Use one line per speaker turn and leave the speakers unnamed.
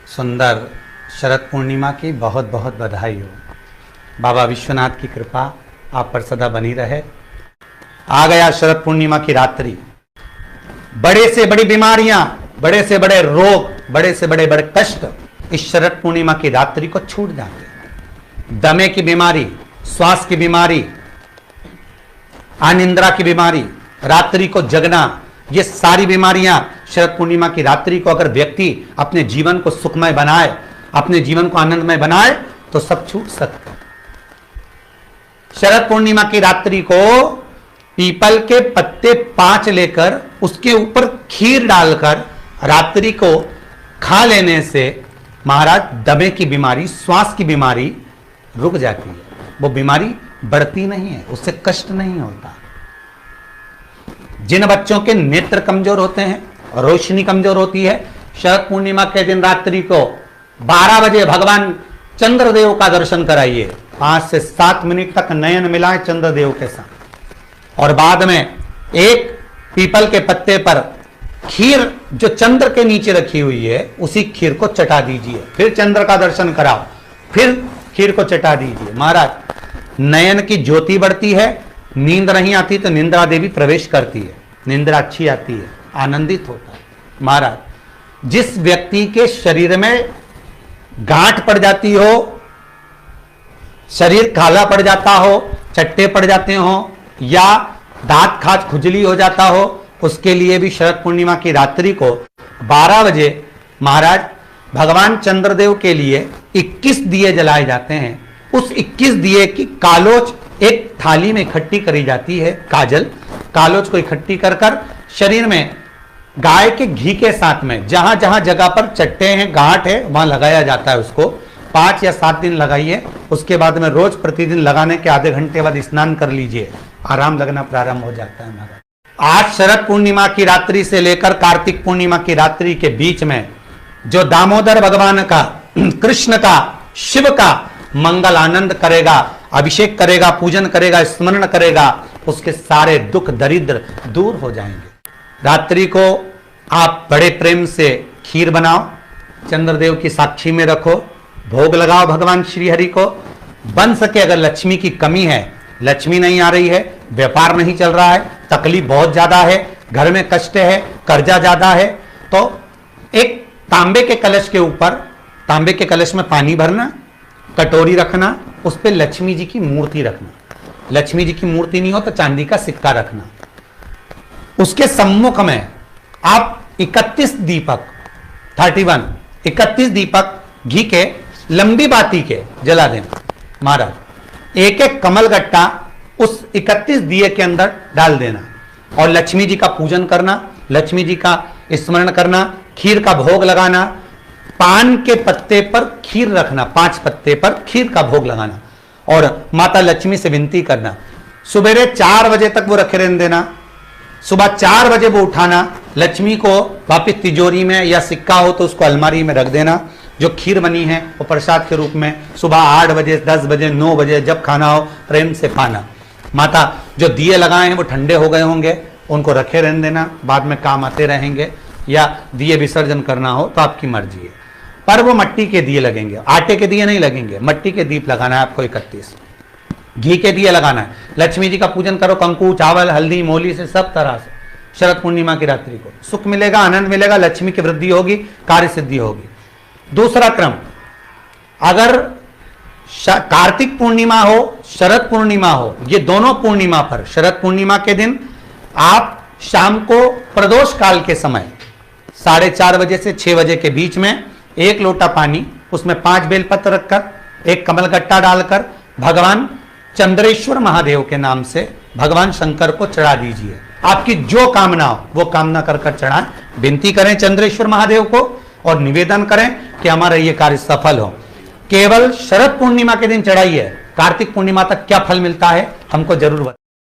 सुंदर शरद पूर्णिमा की बहुत बहुत बधाई हो। बाबा विश्वनाथ की कृपा आप पर सदा बनी रहे। आ गया शरद पूर्णिमा की रात्रि। बड़े से बड़ी बीमारियां, बड़े से बड़े रोग, बड़े से बड़े बड़े कष्ट इस शरद पूर्णिमा की रात्रि को छूट जाते हैं। दमे की बीमारी, श्वास की बीमारी, अनिद्रा की बीमारी, रात्रि को जगना, ये सारी बीमारियां शरद पूर्णिमा की रात्रि को अगर व्यक्ति अपने जीवन को सुखमय बनाए, अपने जीवन को आनंदमय बनाए तो सब छूट सकता है। शरद पूर्णिमा की रात्रि को पीपल के पत्ते 5 लेकर उसके ऊपर खीर डालकर रात्रि को खा लेने से महाराज दमे की बीमारी, श्वास की बीमारी रुक जाती है। वो बीमारी बढ़ती नहीं है, उससे कष्ट नहीं होता। जिन बच्चों के नेत्र कमजोर होते हैं, रोशनी कमजोर होती है, शरद पूर्णिमा के दिन रात्रि को 12 बजे भगवान चंद्रदेव का दर्शन कराइए। 5 से 7 मिनट तक नयन मिलाएं चंद्रदेव के साथ और बाद में एक पीपल के पत्ते पर खीर जो चंद्र के नीचे रखी हुई है उसी खीर को चटा दीजिए। फिर चंद्र का दर्शन कराओ, फिर खीर को चटा दीजिए। महाराज नयन की ज्योति बढ़ती है, नींद नहीं आती तो निंद्रा देवी प्रवेश करती है, निंद्रा अच्छी आती है, आनंदित होता है। महाराज जिस व्यक्ति के शरीर में गांठ पड़ जाती हो, शरीर काला पड़ जाता हो, चट्टे पड़ जाते हो या दांत खाज खुजली हो जाता हो, उसके लिए भी शरद पूर्णिमा की रात्रि को 12 बजे महाराज भगवान चंद्रदेव के लिए 21 दिए जलाए जाते हैं। उस 21 दिए की कालोच एक थाली में इकट्ठी करी जाती है। कालोच को इकट्ठी कर कर शरीर में गाय के घी के साथ में जहां जहां जगह पर चट्टे हैं, गांठ है, वहां लगाया जाता है। उसको 5 या 7 दिन लगाइए। उसके बाद में रोज प्रतिदिन लगाने के आधे घंटे बाद स्नान कर लीजिए, आराम लगना प्रारंभ हो जाता है। महाराज आज शरद पूर्णिमा की रात्रि से लेकर कार्तिक पूर्णिमा की रात्रि के बीच में जो दामोदर भगवान का, कृष्ण का, शिव का मंगल आनंद करेगा, अभिषेक करेगा, पूजन करेगा, स्मरण करेगा, उसके सारे दुख दरिद्र दूर हो जाएंगे। रात्रि को आप बड़े प्रेम से खीर बनाओ, चंद्रदेव की साक्षी में रखो, भोग लगाओ भगवान श्री हरि को। बन सके अगर लक्ष्मी की कमी है, लक्ष्मी नहीं आ रही है, व्यापार नहीं चल रहा है, तकलीफ बहुत ज्यादा है, घर में कष्ट है, कर्जा ज्यादा है, तो एक तांबे के कलश के ऊपर, तांबे के कलश में पानी भरना, कटोरी रखना, उस पर लक्ष्मी जी की मूर्ति रखना। लक्ष्मी जी की मूर्ति नहीं हो तो चांदी का सिक्का रखना। उसके सम्मुख में आप 31 दीपक 31 दीपक घी के लंबी बाती के जला देना। महाराज एक एक कमल गट्टा उस 31 दिए के अंदर डाल देना और लक्ष्मी जी का पूजन करना, लक्ष्मी जी का स्मरण करना, खीर का भोग लगाना, पान के पत्ते पर खीर रखना, 5 पत्ते पर खीर का भोग लगाना और माता लक्ष्मी से विनती करना। सुबह 4 बजे तक वो रखे रहने देना, सुबह 4 बजे वो उठाना, लक्ष्मी को वापिस तिजोरी में या सिक्का हो तो उसको अलमारी में रख देना। जो खीर बनी है वो प्रसाद के रूप में सुबह 8 बजे, 10 बजे, 9 बजे जब खाना हो प्रेम से खाना। माता जो दिए लगाए हैं वो ठंडे हो गए होंगे, उनको रखे रहने देना, बाद में काम आते रहेंगे, या दिए विसर्जन करना हो तो आपकी मर्जी है। पर वो मट्टी के दिए लगेंगे, आटे के दिए नहीं लगेंगे, मट्टी के दीप लगाना है आपको। 31 घी के दिए लगाना है। लक्ष्मी जी का पूजन करो, कंकु, चावल, हल्दी, मोली से सब तरह से। शरद पूर्णिमा की रात्रि को सुख मिलेगा, आनंद मिलेगा, लक्ष्मी की वृद्धि होगी, कार्य सिद्धि होगी। दूसरा क्रम, अगर कार्तिक पूर्णिमा हो, शरद पूर्णिमा हो, ये दोनों पूर्णिमा पर शरद पूर्णिमा के दिन आप शाम को प्रदोष काल के समय 4:30 बजे से 6 बजे के बीच में 1 लोटा पानी, उसमें 5 बेलपत्र रखकर, 1 कमल गट्टा डालकर भगवान चंद्रेश्वर महादेव के नाम से भगवान शंकर को चढ़ा दीजिए। आपकी जो कामना हो वो कामना कर कर चढ़ाएं। विनती करें चंद्रेश्वर महादेव को और निवेदन करें कि हमारा ये कार्य सफल हो। केवल शरद पूर्णिमा के दिन चढ़ाइए, कार्तिक पूर्णिमा तक क्या फल मिलता है हमको जरूर बताइए।